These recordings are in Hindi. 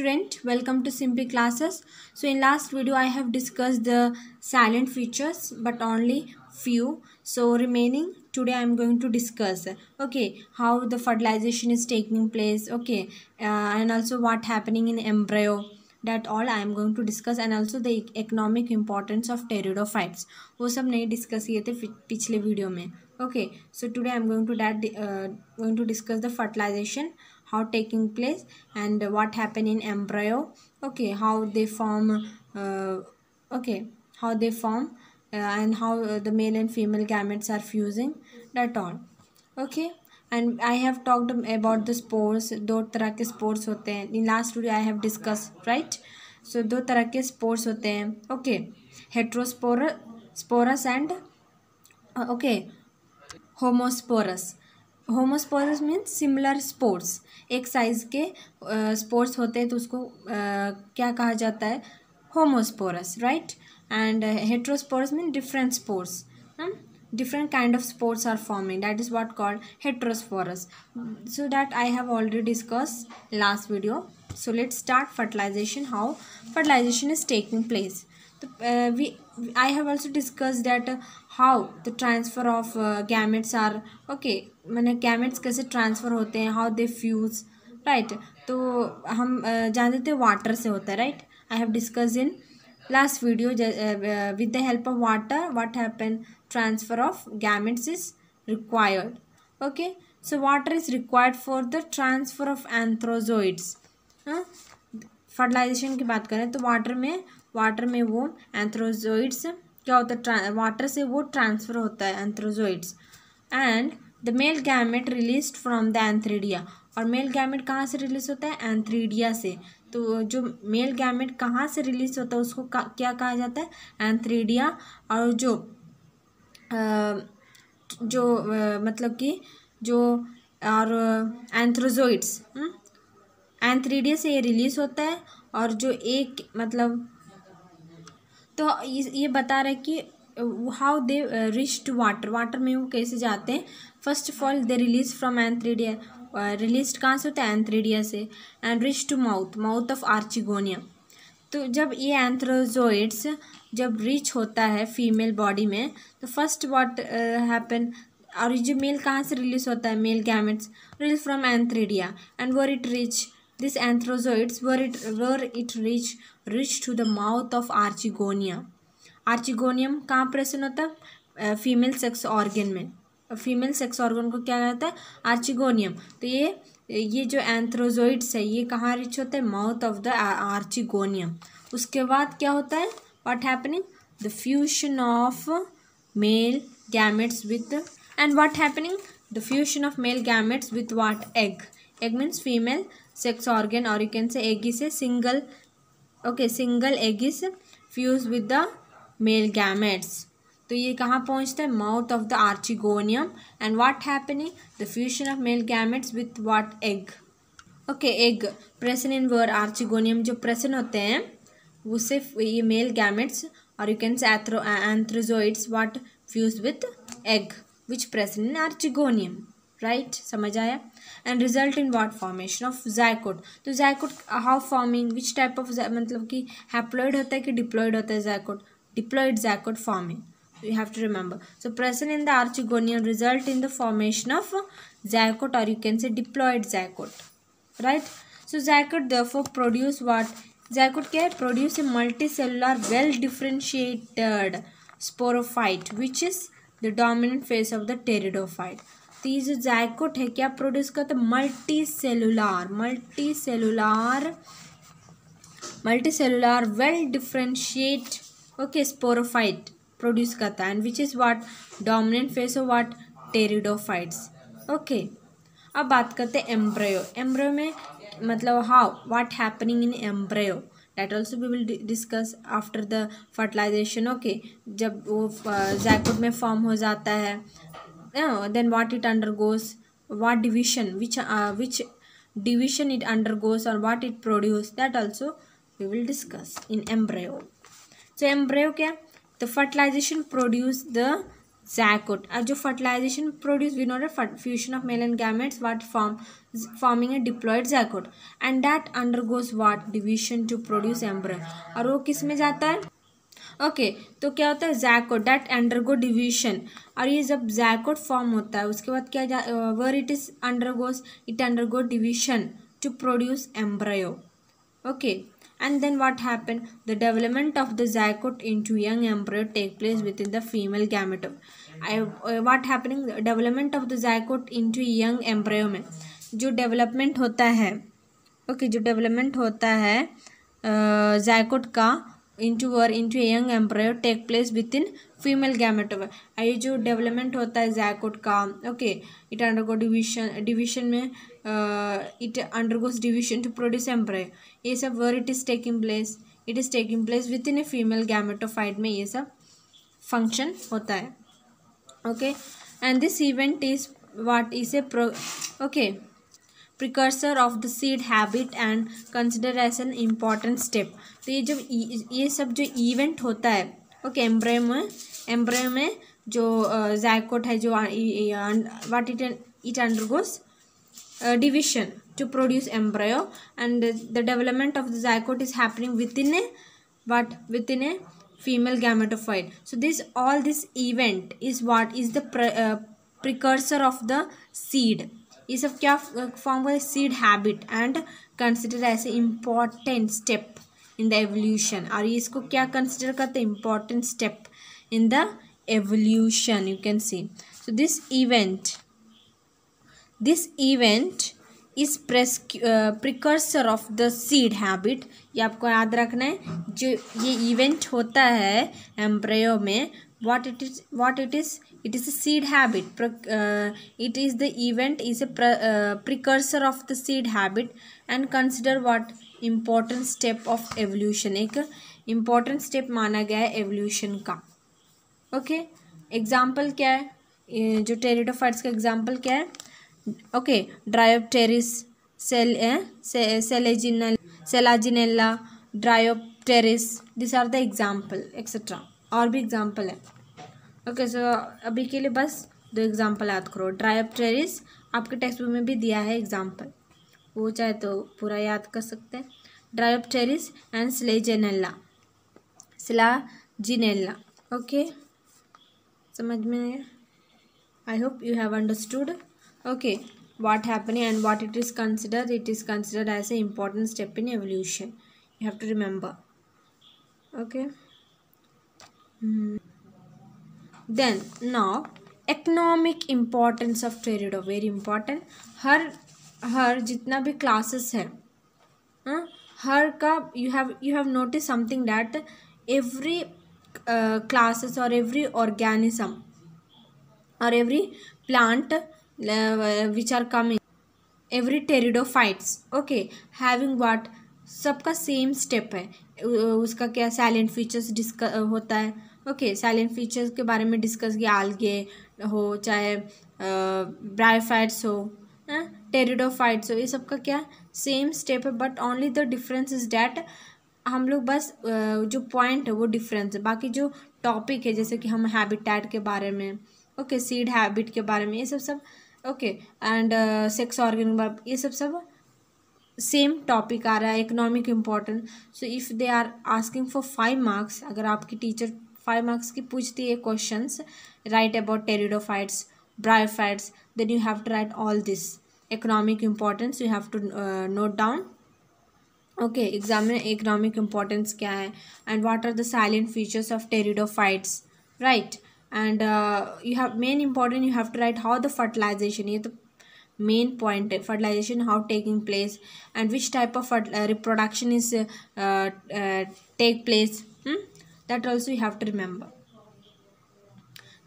student, welcome to Simply Classes. So in last video I have discussed the silent features but only few. So remaining today I am going to discuss how the fertilization is taking place, and also what happening in embryo. That all I am going to discuss, and also the economic importance of pteridophytes. वो सब नहीं डिस्कस किए थे पिछले वीडियो में. So today I am going to discuss the fertilization, how taking place, and what happen in embryo. How they form, and how the male and female gametes are fusing. That all. And I have talked about the spores. दो तरह के spores होते हैं. In last video I have discussed, right? So दो तरह के spores होते हैं. Heterosporous and homosporous. Homosporous means similar spores. एक साइज के स्पोर्स होते हैं तो उसको क्या कहा जाता है? Homosporous, right? And heterosporous mean different spores. Different kind of spores are forming. That is what called heterosporous. So that I have already discussed last video. So let's start fertilization. How fertilization is taking place. I have also discussed that how the transfer of gametes are मैंने gametes कैसे transfer होते हैं, how they fuse, right? तो हम जानते थे water से होता है, right? I have discussed in last video with the help of water what happened. Transfer of gametes is required. So water is required for the transfer of anthrozoids. Fertilisation की बात करें तो वाटर में वो एंथ्रोजोइड्स क्या होता है, वाटर से वो ट्रांसफ़र होता है antherozoids. And the male gamete released from the antheridia. और मेल गैमेट कहाँ से रिलीज होता है? एंथ्रीडिया से. तो जो मेल गैमेट कहाँ से रिलीज होता है उसको क्या कहा जाता है? एंथ्रीडिया. और मतलब कि जो और एंथ्रोजोइड्स एंथ्रीडिया से ये रिलीज होता है. और जो एक मतलब तो ये बता रहा है कि how they reach to water में वो कैसे जाते हैं. First of all they release from antheridia. Release कहाँ से होता है? एंथ्रीडिया से. And reach to mouth of archegonia. तो जब ये एंथ्रोजोइड्स जब रीच होता है फीमेल बॉडी में तो फर्स्ट व्हाट हैपन. और जो मेल कहाँ से रिलीज होता है? Male gametes release from antheridia. And where it reach this antherozoids where it reach to the mouth of archegonia. Archegonium कहाँ प्रेजेंट होता है? फीमेल सेक्स ऑर्गन में. फीमेल सेक्स ऑर्गन को क्या कहता है? आर्चिगोनियम. तो ये जो एंथ्रोजोइड्स है ये कहाँ रीच होता है? Mouth of the archegonium. उसके बाद क्या होता है? What happening? The fusion of male gametes with and what happening? The fusion of male gametes with what? Egg. Egg means female sex organ, और you can say egg is a single egg is fuse with the male gametes. तो ये कहाँ पहुँचता है? Mouth of the archegonium. And what happening? The fusion of male gametes with what? Egg. Egg present in where archegonium जो प्रेजेंट होते हैं उससे ये मेल गैमेट्स और you can say antherozoids what fuse with egg which present in archegonium, right? समझ आया? And result in what? Formation of zygote. तो zygote how forming? Which type of मतलब कि हैप्लॉइड होता है कि डिप्लॉइड होता है zygote? Diploid zygote forming. You have to remember. So present in the archegonium result in the formation of zygote, or you can say diploid zygote, right? So zygote therefore produce what? Zygote क्या है? Produce a multicellular well differentiated sporophyte which is the dominant phase of the pteridophyte. तो ये जो zygote है क्या प्रोड्यूस करता है? Multicellular well differentiate sporophyte produce करता है. And which is what? Dominant phase of what? Pteridophytes. अब बात करते हैं एम्ब्रियो. एम्ब्रियो में मतलब how what happening in embryo, that also we will discuss after the fertilisation. जब वो ज़ायकोट में फॉर्म हो जाता है then what it undergoes, what division, which division it undergoes और what it produce, that also we will discuss in embryo. So embryo क्या? The fertilization produce the zygote. जो fertilization produce, we know that fusion of male and gametes what forming a diploid zygote, and that undergoes what division to produce embryo. और वो किस में जाता है? ओके तो क्या होता है zygote that undergo division. और ये जब zygote फॉर्म होता है उसके बाद क्या where it is undergoes, it undergo division to produce embryo. Okay, and then what happened? The development of the zygote into young embryo take place within the female gamete. What happening? The development of the zygote into young embryo में जो डेवलपमेंट होता है, ओके जो डेवलपमेंट होता है zygote का into young embryo take place within female gametophyte. ये जो डेवलपमेंट होता है zygote का, ओके इट अंडरगो डिविजन में it undergoes division to produce embryo. ये सब where it is taking place, it is taking place within a female gametophyte में ये सब फंक्शन होता है. Okay and this event is what is a okay precursor of the seed habit and consider as an important step. तो ये सब जो इवेंट होता है ओके एम्ब्रायो में जो zygote है जो what it undergoes division to produce embryo, and the development of the zygote is happening within a female gametophyte. So this event is what is the precursor of the seed. ये सब क्या फॉर्म हुआ? Seed habit and consider as a important step in the evolution. और ये इसको क्या कंसिडर करते हैं? Important step in the evolution. You can see. So this event is precursor of the seed habit. ये आपको याद रखना है. जो ये इवेंट होता है एम्ब्रायो में, what it is it is a seed habit. It is the event is a precursor of the seed habit and consider what important step of evolution. एक important step माना गया है evolution का. ओके एग्जाम्पल क्या है? जो टेरिडोफाइट्स का एग्जाम्पल क्या है? Okay Dryopteris, Selaginella, Dryopteris, this are the example etcetera. और भी एग्जाम्पल है. ओके सो अभी के लिए बस 2 एग्जाम्पल याद करो. ड्रायोप्टेरिस आपके टेक्स्ट बुक में भी दिया है एग्जाम्पल, वो चाहे तो पूरा याद कर सकते हैं. Dryopteris and स्लेजिनेला. ओके समझ में? I hope you have understood. Okay what happening and what it is considered as an important step in evolution. You have to remember. Okay. Then now economic importance of टेरिडो, very important. हर जितना भी क्लासेस है हर का you have noticed something that every classes or every organism or every plant which are coming, every pteridophytes okay having what सबका सेम स्टेप है. उसका क्या साइलेंट फीचर्स डिस्कस होता है. ओके साइलेंट फीचर्स के बारे में डिस्कस किया. आल्गे हो चाहे ब्रायोफाइट्स हो टेरिडोफाइट्स हो, ये सबका क्या सेम स्टेप है. But only the difference is that हम लोग बस जो पॉइंट है वो डिफरेंस है. बाकी जो टॉपिक है जैसे कि हम हैबिटेट के बारे में ओके सीड हैबिट के बारे में ये सब ओके एंड सेक्स ऑर्गन ये सब सेम टॉपिक आ रहा है. Economic importance. So if they are asking for 5 marks, अगर आपकी टीचर 5 मार्क्स की पूछती है questions right about pteridophytes, bryophytes, then you have to write all this economic importance. You have to note down. Okay exam में इकोनॉमिक इम्पोर्टेंस क्या है and what are the salient features of pteridophytes right. And you have main important you have to write how the fertilisation, ये तो मेन पॉइंट है. Fertilisation how taking place and which type of reproduction is take place, that also you have to remember.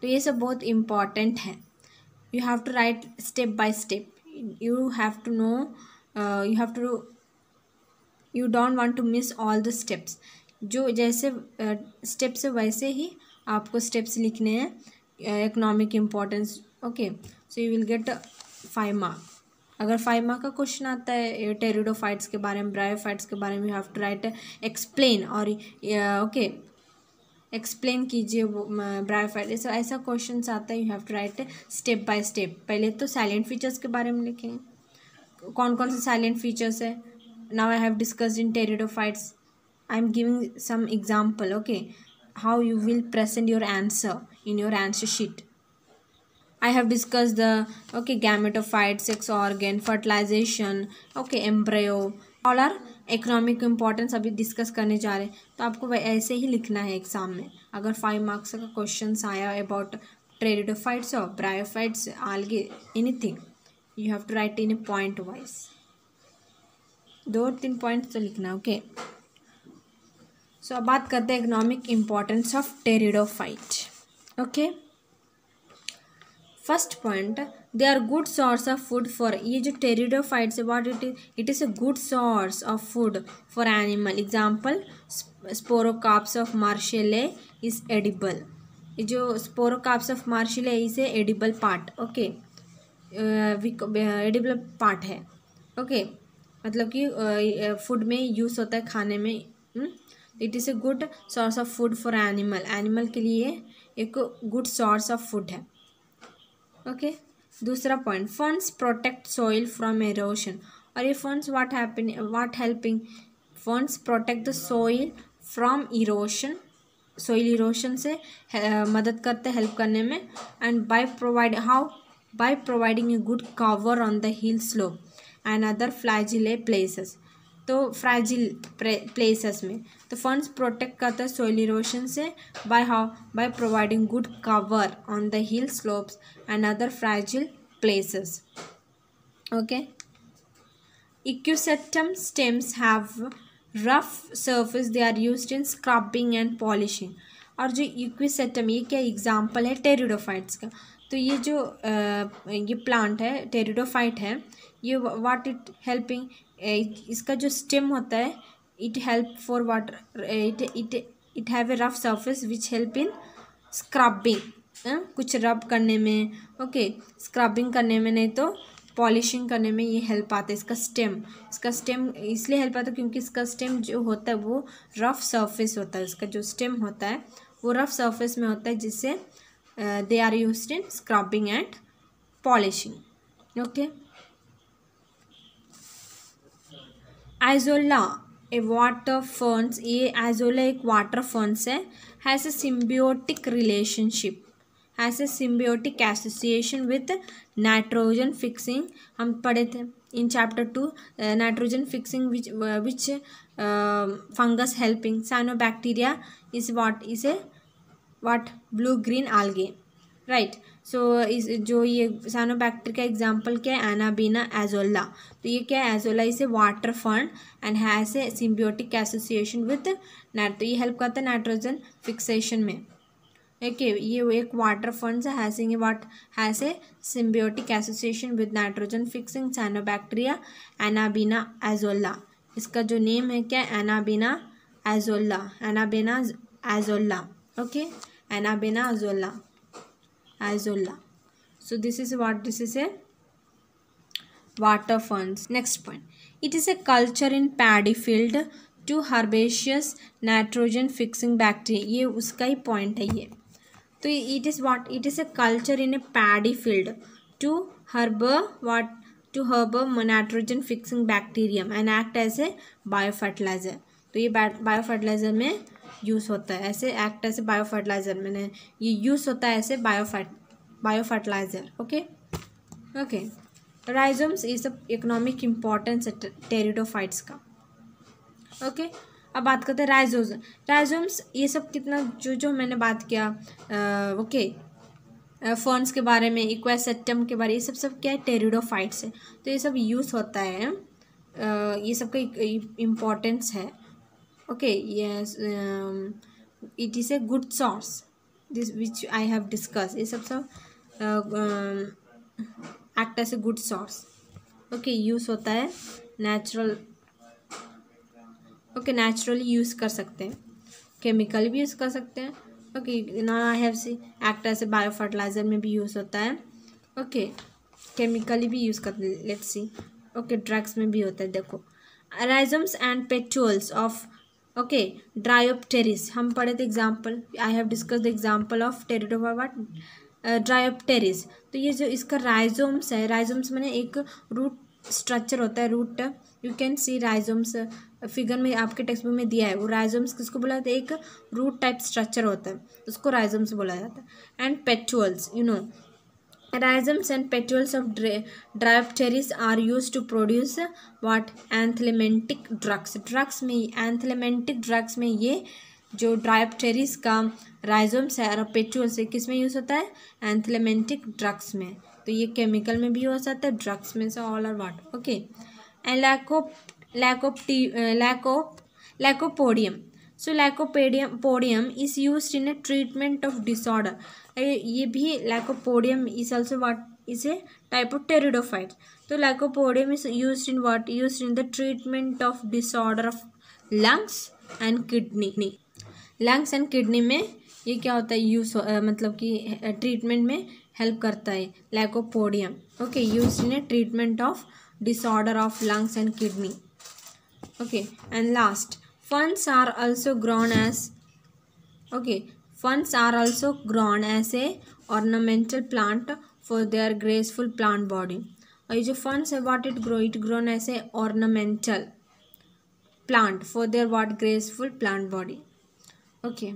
तो ये सब बहुत इम्पॉर्टेंट है. You have to write step by step. You have to know you don't want to miss all the steps. जो जैसे स्टेप्स है वैसे ही आपको स्टेप्स लिखने हैं. Economic importance okay so you will get 5 mark. अगर 5 मार्क का क्वेश्चन आता है टेरिडोफाइट्स के बारे में, ब्रायोफाइट्स के बारे में, you have to write explain और ओके एक्सप्लेन कीजिए वो ब्रायोफाइट। ऐसा क्वेश्चन आता है, you have to write step by step. पहले तो साइलेंट फीचर्स के बारे में लिखेंगे, कौन कौन से साइलेंट फीचर्स है। Now I have discussed in pteridophytes, I am giving some example, okay, how you will present your answer in your answer sheet. I have discussed the gametophyte, sex organ, fertilization, embryo, all are economic importance अभी डिस्कस करने जा रहे हैं। तो आपको ऐसे ही लिखना है एग्जाम में। अगर 5 मार्क्स का क्वेश्चन आया अबाउट टेरिडोफाइट्स और bryophytes, algae, anything, you have to write in a point wise, 2-3 point तो लिखना, ओके। सो अब बात करते हैं economic importance of pteridophyte, okay. First point, they are good source of food for, ये जो टेरिडोफाइट्स है what it is a good source of food for animal. Example, sporocarps of Marsilea is edible. ये जो sporocarps of Marsilea is a edible part, okay, edible part है, ओके, मतलब कि फूड में यूज़ होता है, खाने में। It is a good source of food for animal, animal के लिए एक गुड सोर्स ऑफ फूड है, ओके। दूसरा point, ferns protect soil from erosion. और ये ferns what helping, ferns protect the soil from erosion, soil erosion से मदद करते, हेल्प करने में। And by providing a good cover on the hill slope and other fragile places. तो फ्रैजिल प्लेसेस में तो फंड्स प्रोटेक्ट करता है सॉइल इरोशन से by providing good cover on the hill slopes and other fragile places, okay. Equisetum stems have rough surface, they are used in scrubbing and polishing. और जो इक्विसेटम, ये क्या एग्जाम्पल है टेरिडोफाइट्स का। तो ये जो ये प्लांट है, टेरिडोफाइट है, ये व्हाट इट हेल्पिंग, इसका जो स्टेम होता है, it help for water, it have a rough surface which help in scrubbing, कुछ रब करने में, ओके, स्क्रबिंग करने में, नहीं तो पॉलिशिंग करने में ये हेल्प आता है। इसका स्टेम इसलिए हेल्प आता है क्योंकि इसका स्टेम जो होता है वो रफ सरफेस होता है। इसका जो स्टेम होता है वो रफ सरफेस में होता है, जिससे they are used in scrubbing and polishing, okay. Azolla a water ferns, ये आइजोला एक वाटर फर्न्स है, has a symbiotic relationship, has a symbiotic association with nitrogen fixing. हम पढ़े थे in chapter 2, nitrogen fixing which fungus helping cyanobacteria is what blue green algae, right. So इस जो ये साइनोबैक्टीरिया का एग्जाम्पल क्या है, एनाबीना एजोला। तो ये क्या है, azolla is a water fund and has a symbiotic association with तो ये हेल्प करता है नाइट्रोजन फिक्सेशन में, ओके। ये एक water fund has a symbiotic association with nitrogen fixing cyanobacteria anabaena azolla. इसका जो नेम है क्या, anabaena azolla, okay, anabaena azolla. So this is a water ferns. Next point, it is a culture in paddy field to herbaceous nitrogen fixing bacteria. ये उसका ही point है ये। तो it is a culture in a paddy field to harbor nitrogen fixing bacterium and act as a biofertilizer. तो ये बायोफर्टिलाइजर में यूज़ होता है, ऐसे एक्ट ऐसे बायोफर्टिलाइजर में ये यूज़ होता है ऐसे बायोफर्टिलाइजर, ओके। राइजोम्स, ये सब इकोनॉमिक इम्पोर्टेंस है टेरिडोफाइट्स का, ओके। अब बात करते हैं राइजोम्स, ये सब कितना जो मैंने बात किया, ओके, फर्न्स के बारे में, इक्विसेटम के बारे में, ये सब क्या है, टेरिडोफाइट्स है। तो ये सब यूज़ होता है, ये सब का इम्पोर्टेंस है, okay, yes, it is a good source, this which I have discussed, ये सब act as a good source, okay, use होता है naturally यूज़ कर सकते हैं, केमिकल भी यूज़ कर सकते हैं, ओके। ना I have see act as a biofertiliser में भी यूज़ होता है, ओके, केमिकली भी यूज़ करते हैं, लेट्स सी, ओके, ड्रग्स में भी होता है। देखो, rhizomes and petioles of okay, Dryopteris हम पढ़े थे example, I have discuss the example of pteridophyte what, Dryopteris. तो ये जो इसका राइजोम्स है, राइजोम्स मैंने एक रूट स्ट्रक्चर होता है, root, you can see rhizomes, figure में आपके टेक्स्ट बुक में दिया है, वो राइजोम्स किसको बोला जाता है, एक रूट टाइप स्ट्रक्चर होता है, उसको राइजोम्स बोला जाता है। And petioles, you know, rhizomes and petioles of Dryopteris are used to produce what, anthelymantic drugs में, anthelymantic drugs में ये जो Dryopteris का rhizomes है और petioles है किस में यूज़ होता है, anthelymantic drugs में। तो ये केमिकल में भी हो सकता है, ड्रग्स में से, all are what, okay. And lycopodium. So lycopodium is used in a treatment of disorder. ये भी lycopodium is also what, is a type of pteridophyte. तो lycopodium is used in what, used in the treatment of disorder of lungs and kidney. Lungs and kidney में ये क्या होता है, यूज मतलब कि ट्रीटमेंट में हेल्प करता है lycopodium, okay, use in A treatment of disorder of lungs and kidney, okay. And last, ferns are also grown as, okay, ferns are also grown as a ornamental plant for their graceful plant body. और ये जो ferns है, what it grown as a ornamental plant for their what, graceful plant body, okay.